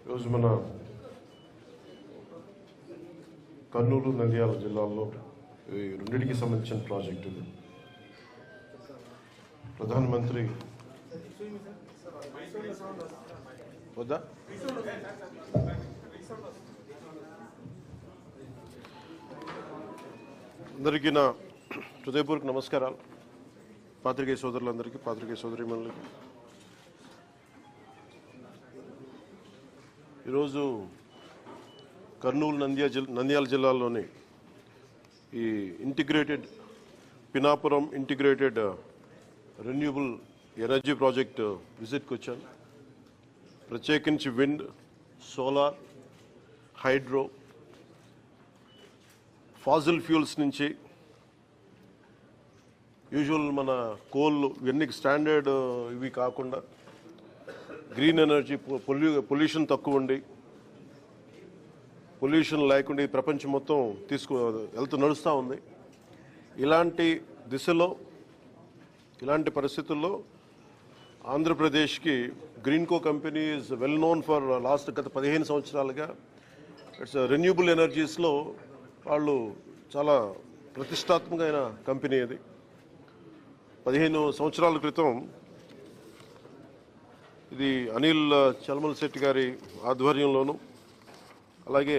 ఈరోజు మన కర్నూలు నంద్యాల జిల్లాల్లో ఈ రెండింటికి సంబంధించిన ప్రాజెక్టు ఇది. ప్రధానమంత్రి వద్దా అందరికీ నా హృదయపూర్వక నమస్కారాలు. పాత్రికేయ సోదరులందరికీ, పాత్రికేయ సోదరీమణులకి. ఈరోజు కర్నూలు నంద్యాల జిల్లాలోని ఈ integrated Pinapuram integrated renewable energy project విజిట్కి వచ్చాను. ప్రత్యేకించి wind, solar, hydro, fossil fuels నుంచి యూజువల్ మన కోల్ ఇవన్నీ స్టాండర్డ్ ఇవి కాకుండా గ్రీన్ ఎనర్జీ, పొల్యూషన్ తక్కువ ఉండి పొల్యూషన్ లేకుండా ఈ ప్రపంచం మొత్తం నడుస్తూ ఉంది. ఇలాంటి దిశలో, ఇలాంటి పరిస్థితుల్లో ఆంధ్రప్రదేశ్కి Greenko company is well known for గత 15 సంవత్సరాలుగా ఇట్స్ రెన్యూబుల్ ఎనర్జీస్లో వాళ్ళు చాలా ప్రతిష్టాత్మకమైన కంపెనీ. అది 15 సంవత్సరాల క్రితం ఇది అనిల్ చల్మల్ శెట్టి గారి ఆధ్వర్యంలోను, అలాగే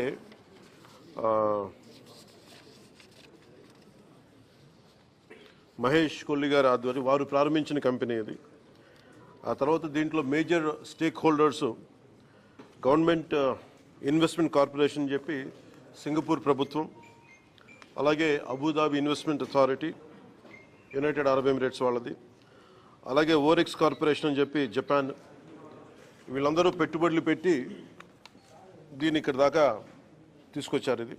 మహేష్ కొల్లి గారి ఆధ్వర్యం వారు ప్రారంభించిన కంపెనీ ఇది. ఆ తర్వాత దీంట్లో major stake holders government investment corporation చెప్పి సింగపూర్ ప్రభుత్వం, అలాగే Abu Dhabi investment authority United Arab Emirates వాళ్ళది, అలాగే ఓరెక్స్ కార్పొరేషన్ అని చెప్పి జపాన్, వీళ్ళందరూ పెట్టుబడులు పెట్టి దీన్ని ఇక్కడ దాకా తీసుకొచ్చారు. ఇది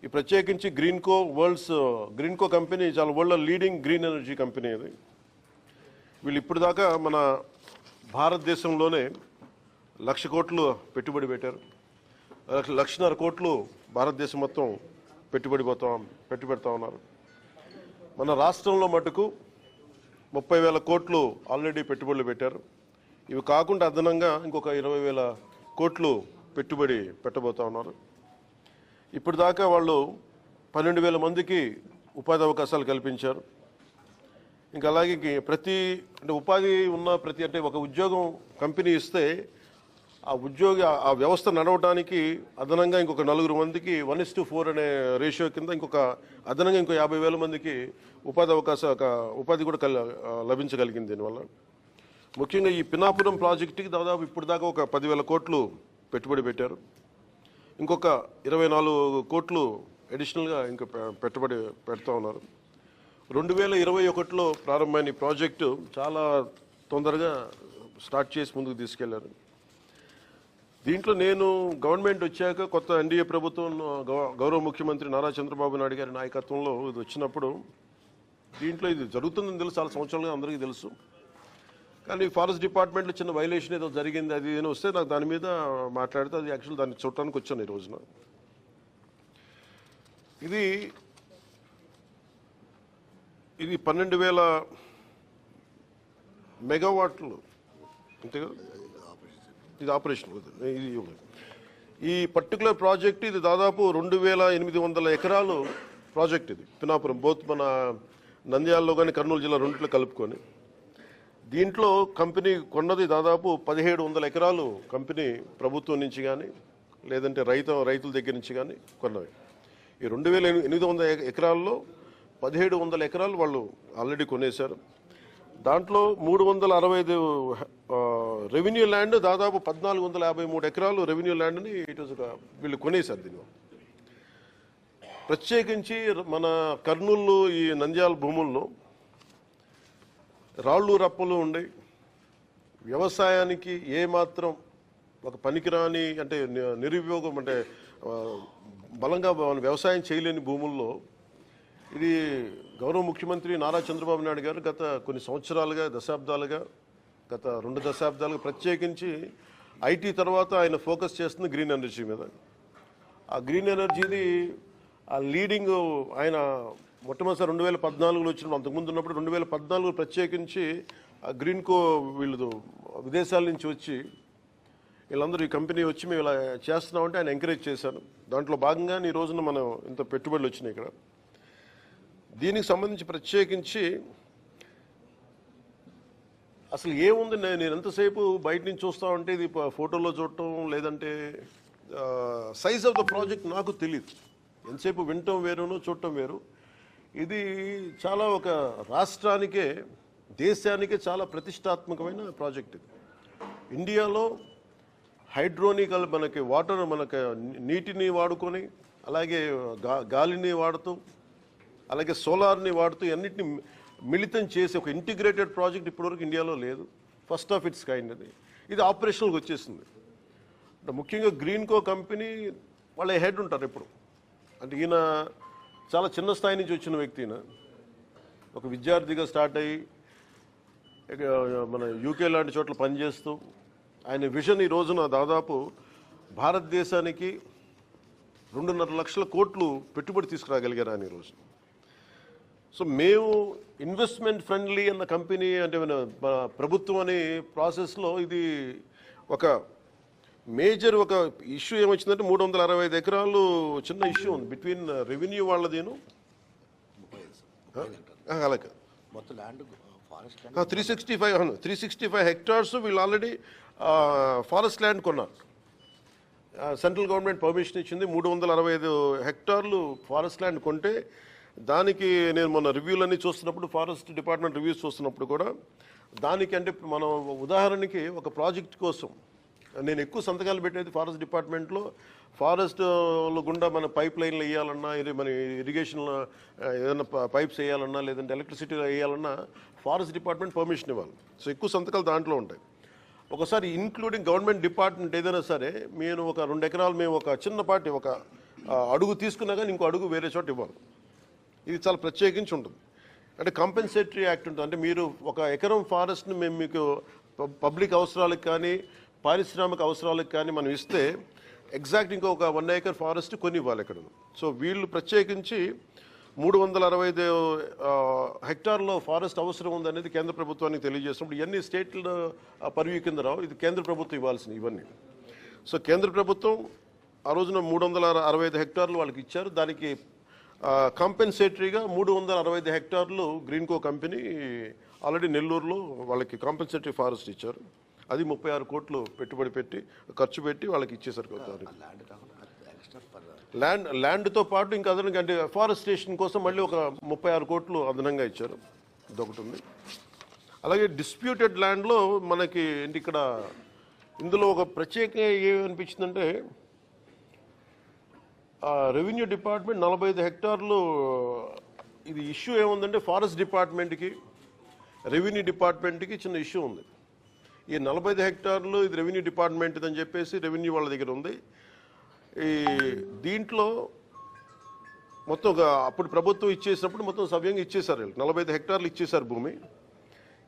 ఈ ప్రత్యేకించి గ్రీన్కో కంపెనీ చాలా world leading green energy company. ఇది వీళ్ళు ఇప్పుడు దాకా మన భారతదేశంలోనే 1,00,000 కోట్లు పెట్టుబడి పెట్టారు. 1,50,000 కోట్లు భారతదేశం మొత్తం పెట్టుబెడతా ఉన్నారు. మన రాష్ట్రంలో మటుకు 30,000 కోట్లు ఆల్రెడీ పెట్టుబడులు పెట్టారు. ఇవి కాకుండా అదనంగా ఇంకొక 20,000 కోట్లు పెట్టుబడి పెట్టబోతా ఉన్నారు. ఇప్పుడు దాకా వాళ్ళు 12,000 మందికి ఉపాధి అవకాశాలు కల్పించారు. ఇంకా అలాగే ఉపాధి ఉన్న అంటే ఒక ఉద్యోగం కంపెనీ ఇస్తే ఆ వ్యవస్థ నడవడానికి అదనంగా ఇంకొక 4 మందికి 1:4 అనే రేషియో కింద అదనంగా ఇంకో 50,000 మందికి ఉపాధి కూడా లభించగలిగింది. దీనివల్ల ముఖ్యంగా ఈ పినాపురం ప్రాజెక్టుకి దాదాపు ఇప్పుడు దాకా ఒక 10,000 కోట్లు పెట్టుబడి పెట్టారు. ఇంకొక 24 కోట్లు అడిషనల్గా ఇంకా పెట్టుబడి పెడతా ఉన్నారు. 2021లో ప్రారంభమైన ఈ ప్రాజెక్టు చాలా తొందరగా స్టార్ట్ చేసి ముందుకు తీసుకెళ్లారు. దీంట్లో నేను గవర్నమెంట్ వచ్చాక కొత్త ఎన్డీఏ ప్రభుత్వం గౌరవ ముఖ్యమంత్రి నారా చంద్రబాబు నాయుడు గారి నాయకత్వంలో ఇది వచ్చినప్పుడు దీంట్లో ఇది జరుగుతుందని తెలుసు, చాలా సంవత్సరాలుగా అందరికీ తెలుసు. కానీ ఫారెస్ట్ డిపార్ట్మెంట్లో చిన్న వైలేషన్ ఏదో జరిగింది, అది ఏదో వస్తే నాకు దాని మీద మాట్లాడితే అది యాక్చువల్ దాన్ని చూడటానికి వచ్చాను ఈ రోజున. ఇది 12,000 మెగావాట్లు అంతే కదా. ఇది ఆపరేషన్. ఈ పర్టికులర్ ప్రాజెక్ట్ ఇది దాదాపు 2,800 ఎకరాలు ప్రాజెక్ట్. ఇది పినాపురం బోత్ మన నంద్యాలలో కానీ కర్నూలు జిల్లా రెండిట్లో కలుపుకొని. దీంట్లో కంపెనీ కొన్నది దాదాపు 1,700 ఎకరాలు కంపెనీ ప్రభుత్వం నుంచి కానీ లేదంటే రైతుల దగ్గర నుంచి కానీ కొన్నవి. ఈ 2,800 ఎకరాల్లో 1,700 ఎకరాలు వాళ్ళు ఆల్రెడీ కొనేశారు. దాంట్లో 365 రెవెన్యూ ల్యాండ్, దాదాపు 1,453 ఎకరాలు రెవెన్యూ ల్యాండ్ని వీళ్ళు కొనేశారు. దీనివల్ల ప్రత్యేకించి మన కర్నూలు ఈ నంద్యాల భూముల్లో రాళ్ళు రప్పలు ఉండి వ్యవసాయానికి ఏమాత్రం ఒక పనికిరాని అంటే నిరుపయోగం అంటే బలంగా వ్యవసాయం చేయలేని భూముల్లో ఇది గౌరవ ముఖ్యమంత్రి నారా చంద్రబాబు నాయుడు గారు గత కొన్ని సంవత్సరాలుగా గత 2 దశాబ్దాలుగా ప్రత్యేకించి ఐటీ తర్వాత ఆయన ఫోకస్ చేస్తుంది గ్రీన్ ఎనర్జీ మీద. ఆ గ్రీన్ ఎనర్జీది ఆ లీడింగ్ ఆయన మొట్టమొదటిసారి 2014లో వచ్చిన, అంతకుముందు ఉన్నప్పుడు 2014 ప్రత్యేకించి గ్రీన్కో వీళ్ళు విదేశాల నుంచి వచ్చి వీళ్ళందరూ ఈ కంపెనీ వచ్చి మేము ఇలా చేస్తున్నామంటే ఆయన ఎంకరేజ్ చేశాను. దాంట్లో భాగంగానే ఈ రోజున మనం ఇంత పెట్టుబడులు వచ్చినాయి ఇక్కడ. దీనికి సంబంధించి ప్రత్యేకించి అసలు ఏముంది, నేను ఎంతసేపు బయట నుంచి చూస్తా ఉంటే ఇది ఫోటోలో చూడటం లేదంటే సైజ్ ఆఫ్ ద ప్రాజెక్ట్ నాకు తెలియదు. ఎంతసేపు వినటం వేరును చూడటం వేరు. ఇది చాలా ఒక రాష్ట్రానికే దేశానికే చాలా ప్రతిష్టాత్మకమైన ప్రాజెక్ట్. ఇది ఇండియాలో హైడ్రోనికల్ మనకి వాటర్ మనకి నీటిని వాడుకొని అలాగే గాలిని వాడుతూ అలాగే సోలార్ని వాడుతూ అన్నిటిని మిళితం చేసి ఒక ఇంటిగ్రేటెడ్ ప్రాజెక్ట్ ఇప్పటివరకు ఇండియాలో లేదు. ఫస్ట్ ఆఫ్ ఇట్స్ కైండ్ అది. ఇది ఆపరేషనల్కి వచ్చేసింది. ముఖ్యంగా గ్రీన్కో కంపెనీ వాళ్ళ హెడ్ ఉంటారు ఇప్పుడు. అంటే ఈయన చాలా చిన్న స్థాయి నుంచి వచ్చిన వ్యక్తి. ఈయన ఒక విద్యార్థిగా స్టార్ట్ అయ్యి మన యూకే లాంటి చోట్ల పనిచేస్తూ ఆయన విజన్ ఈ రోజున దాదాపు భారతదేశానికి 2.5 లక్షల కోట్లు పెట్టుబడి తీసుకురాగలిగారు ఆయన ఈ రోజు. సో మేము ఇన్వెస్ట్మెంట్ ఫ్రెండ్లీ అన్న కంపెనీ అంటే ప్రభుత్వం అనే ప్రాసెస్లో ఇది ఒక మేజర్ ఒక ఇష్యూ ఏమొచ్చిందంటే 365 ఎకరాలు చిన్న ఇష్యూ ఉంది బిట్వీన్ రెవెన్యూ వాళ్ళదేను అలాగే మొత్తం ల్యాండ్ 365 హెక్టార్స్ వీళ్ళు ఆల్రెడీ ఫారెస్ట్ ల్యాండ్ కొన్నారు. సెంట్రల్ గవర్నమెంట్ పర్మిషన్ ఇచ్చింది. 365 హెక్టార్లు ఫారెస్ట్ ల్యాండ్ కొంటే దానికి నేను మొన్న రివ్యూలన్నీ చూస్తున్నప్పుడు ఫారెస్ట్ డిపార్ట్మెంట్ రివ్యూస్ చూస్తున్నప్పుడు కూడా దానికి అంటే మనం ఉదాహరణకి ఒక ప్రాజెక్ట్ కోసం నేను ఎక్కువ సంతకాలు పెట్టేది ఫారెస్ట్ డిపార్ట్మెంట్లో. ఫారెస్ట్ గుండా మన పైప్ లైన్లు వేయాలన్నా మన ఇరిగేషన్లో ఏదైనా పైప్స్ వేయాలన్నా లేదంటే ఎలక్ట్రిసిటీ వేయాలన్నా ఫారెస్ట్ డిపార్ట్మెంట్ పర్మిషన్ ఇవ్వాలి. సో ఎక్కువ సంతకాలు దాంట్లో ఉంటాయి. ఒకసారి ఇంక్లూడింగ్ గవర్నమెంట్ డిపార్ట్మెంట్ ఏదైనా సరే మేము ఒక 2 ఎకరాలు మేము ఒక చిన్నపాటి ఒక అడుగు తీసుకున్నా కానీ ఇంకో అడుగు వేరే చోట ఇవ్వాలి. ఇది చాలా ప్రత్యేకించి ఉంటుంది. అంటే కంపెన్సేటరీ యాక్ట్ ఉంటుంది. అంటే మీరు ఒక ఎకరం ఫారెస్ట్ని మేము మీకు పబ్లిక్ అవసరాలకు కానీ పారిశ్రామిక అవసరాలకు కానీ మనం ఇస్తే ఎగ్జాక్ట్ ఇంకొక 1 ఏకర్ ఫారెస్ట్ కొని ఇవ్వాలి ఇక్కడ. సో వీళ్ళు ప్రత్యేకించి 365 హెక్టార్లో ఫారెస్ట్ అవసరం ఉందనేది కేంద్ర ప్రభుత్వానికి తెలియజేసినప్పుడు ఇవన్నీ స్టేట్ల పరివ్యూ కింద రావు. ఇది కేంద్ర ప్రభుత్వం ఇవ్వాల్సినవి ఇవన్నీ. సో కేంద్ర ప్రభుత్వం ఆ రోజున 365 హెక్టార్లు వాళ్ళకి ఇచ్చారు. దానికి కాంపెన్సేటరీగా 365 హెక్టార్లు గ్రీన్కో కంపెనీ ఆల్రెడీ నెల్లూరులో వాళ్ళకి కాంపెన్సేటరీ ఫారెస్ట్ ఇచ్చారు. అది 36 కోట్లు పెట్టుబడి పెట్టి ఖర్చు పెట్టి వాళ్ళకి ఇచ్చేసారు. ల్యాండ్తో పాటు ఇంకా అదనంగా అంటే ఫారెస్టేషన్ కోసం మళ్ళీ ఒక 36 కోట్లు అదనంగా ఇచ్చారు. ఇదొకటి ఉంది. అలాగే డిస్ప్యూటెడ్ ల్యాండ్లో మనకి ఇక్కడ ఇందులో ఒక ప్రత్యేకంగా ఏమనిపించిందంటే రెవెన్యూ డిపార్ట్మెంట్ 45 హెక్టార్లు ఇది ఇష్యూ ఏముందంటే ఫారెస్ట్ డిపార్ట్మెంట్కి రెవెన్యూ డిపార్ట్మెంట్కి చిన్న ఇష్యూ ఉంది. ఈ 45 హెక్టార్లు ఇది రెవెన్యూ డిపార్ట్మెంట్ అని చెప్పేసి రెవెన్యూ వాళ్ళ దగ్గర ఉంది. ఈ దీంట్లో మొత్తం అప్పుడు ప్రభుత్వం ఇచ్చేసినప్పుడు మొత్తం సవ్యంగా ఇచ్చేశారు. 45 హెక్టార్లు ఇచ్చేశారు భూమి.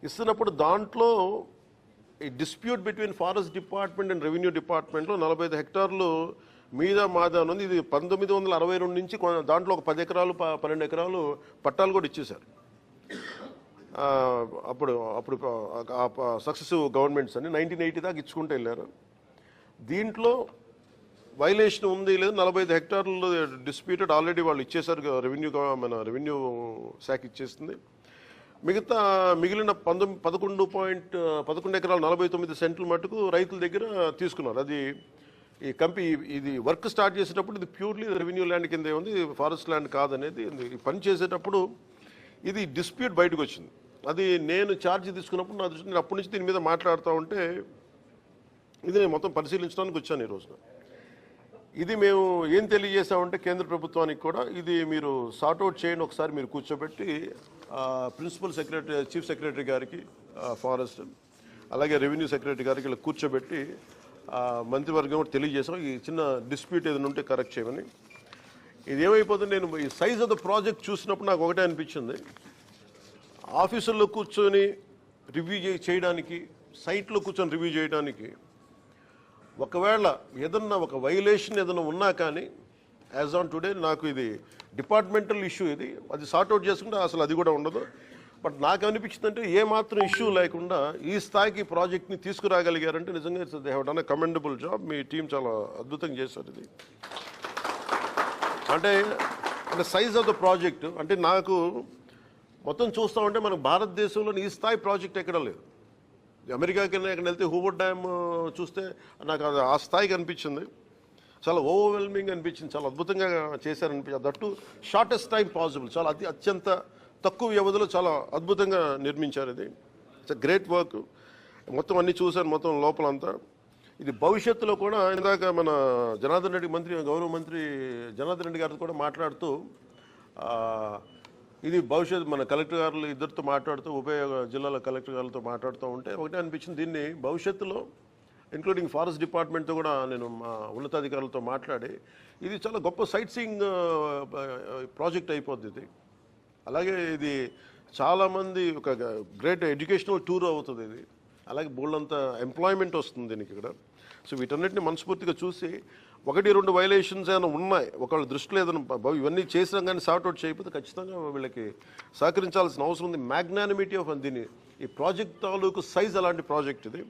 ఇస్తున్నప్పుడు దాంట్లో ఈ dispute between forest department and revenue డిపార్ట్మెంట్లో 45 హెక్టార్లు మీద మాదా ఉంది. ఇది 1962 నుంచి దాంట్లో ఒక 10 ఎకరాలు 12 ఎకరాలు పట్టాలు కూడా ఇచ్చేశారు. అప్పుడు సక్సెసివ్ గవర్నమెంట్స్ అని 1980 దాకా ఇచ్చుకుంటూ వెళ్ళారు. దీంట్లో వైలేషన్ ఉంది లేదు 45 హెక్టార్లు డిస్ప్యూటెడ్ ఆల్రెడీ వాళ్ళు ఇచ్చేశారు. మన రెవెన్యూ శాఖ ఇచ్చేస్తుంది. మిగిలిన 11 ఎకరాలు 49 సెంట్లు మటుకు రైతుల దగ్గర తీసుకున్నారు. అది ఈ ఇది వర్క్ స్టార్ట్ చేసేటప్పుడు ఇది ప్యూర్లీ రెవెన్యూ ల్యాండ్ కిందే ఉంది, ఫారెస్ట్ ల్యాండ్ కాదనేది పని చేసేటప్పుడు ఇది డిస్ప్యూట్ బయటకు వచ్చింది. అది నేను ఛార్జ్ తీసుకున్నప్పుడు నా దృష్టి నేను అప్పటి నుంచి దీని మీద మాట్లాడుతూ ఉంటే ఇది నేను మొత్తం పరిశీలించడానికి వచ్చాను ఈ రోజున. ఇది మేము ఏం తెలియజేసామంటే కేంద్ర ప్రభుత్వానికి కూడా ఇది మీరు సార్ట్అవుట్ చేయండి, ఒకసారి మీరు కూర్చోబెట్టి ప్రిన్సిపల్ సెక్రటరీ చీఫ్ సెక్రటరీ గారికి ఫారెస్ట్ అలాగే రెవెన్యూ సెక్రటరీ గారికి ఇలా కూర్చోబెట్టి మంత్రివర్గం కూడా తెలియజేసాం ఈ చిన్న డిస్ప్యూట్ ఏదైనా ఉంటే కరెక్ట్ చేయమని. ఇది ఏమైపోతుంది, నేను ఈ సైజ్ ఆఫ్ ద ప్రాజెక్ట్ చూసినప్పుడు నాకు ఒకటే అనిపించింది, ఆఫీసుల్లో కూర్చొని రివ్యూ చేయడానికి సైట్లో కూర్చొని రివ్యూ చేయడానికి ఒకవేళ ఏదన్నా ఒక వైలేషన్ ఏదైనా ఉన్నా కానీ యాజ్ ఆన్ టుడే నాకు ఇది డిపార్ట్మెంటల్ ఇష్యూ, ఇది అది సార్ట్అవుట్ చేసుకుంటే అసలు అది కూడా ఉండదు. బట్ నాకు అనిపించింది అంటే ఏమాత్రం ఇష్యూ లేకుండా ఈ స్థాయికి ప్రాజెక్ట్ని తీసుకురాగలిగారంటే నిజంగా they have done a commendable job. Me team చాలా అద్భుతంగా చేశారు ఇది. అంటే అంటే సైజ్ ఆఫ్ ద ప్రాజెక్ట్ అంటే నాకు మొత్తం చూస్తూ ఉంటే మనకు భారతదేశంలో ఈ స్థాయి ప్రాజెక్ట్ ఎక్కడ లేదు. అమెరికాకి ఎక్కడ వెళ్తే హూవర్డ్ డ్యామ్ చూస్తే నాకు అది ఆ స్థాయికి అనిపించింది. చాలా ఓవర్వెల్మింగ్ అనిపించింది, చాలా అద్భుతంగా చేశారనిపించింది. దట్టు షార్టెస్ట్ టైం పాసిబుల్, చాలా అత్యంత తక్కువ వ్యవధిలో చాలా అద్భుతంగా నిర్మించారు. ఇది ఇట్స్ అ గ్రేట్ వర్క్. మొత్తం అన్నీ చూశాను, మొత్తం లోపలంతా. ఇది భవిష్యత్తులో కూడా ఇందాక మన జనార్దన్ రెడ్డి గౌరవ మంత్రి జనార్దన్ రెడ్డి గారితో కూడా మాట్లాడుతూ ఇది భవిష్యత్తు మన కలెక్టర్ గారులు ఇద్దరితో మాట్లాడుతూ ఉభయ జిల్లాల కలెక్టర్ గారులతో మాట్లాడుతూ ఉంటే ఒకటే అనిపించింది, దీన్ని భవిష్యత్తులో ఇంక్లూడింగ్ ఫారెస్ట్ డిపార్ట్మెంట్తో కూడా నేను మా ఉన్నతాధికారులతో మాట్లాడి ఇది చాలా గొప్ప సైట్ సీయింగ్ ప్రాజెక్ట్ అయిపోద్ది ఇది. అలాగే ఇది చాలామంది ఒక గ్రేట్ ఎడ్యుకేషనల్ టూర్ అవుతుంది ఇది. అలాగే బోల్డంత ఎంప్లాయ్మెంట్ వస్తుంది దీనికి ఇక్కడ. సో వీటన్నిటిని మనస్ఫూర్తిగా చూసి 1-2 వైలేషన్స్ ఏమైనా ఉన్నాయి ఒకళ్ళ దృష్టిలో ఏదైనా ఇవన్నీ చేసినా కానీ సార్ట్అవుట్ చేయకపోతే ఖచ్చితంగా వీళ్ళకి సహకరించాల్సిన అవసరం ఉంది. మ్యాగ్నానిమిటీ ఆఫ్ దీన్ని ఈ ప్రాజెక్ట్ తాలూకు సైజ్ అలాంటి ప్రాజెక్ట్ ఇది.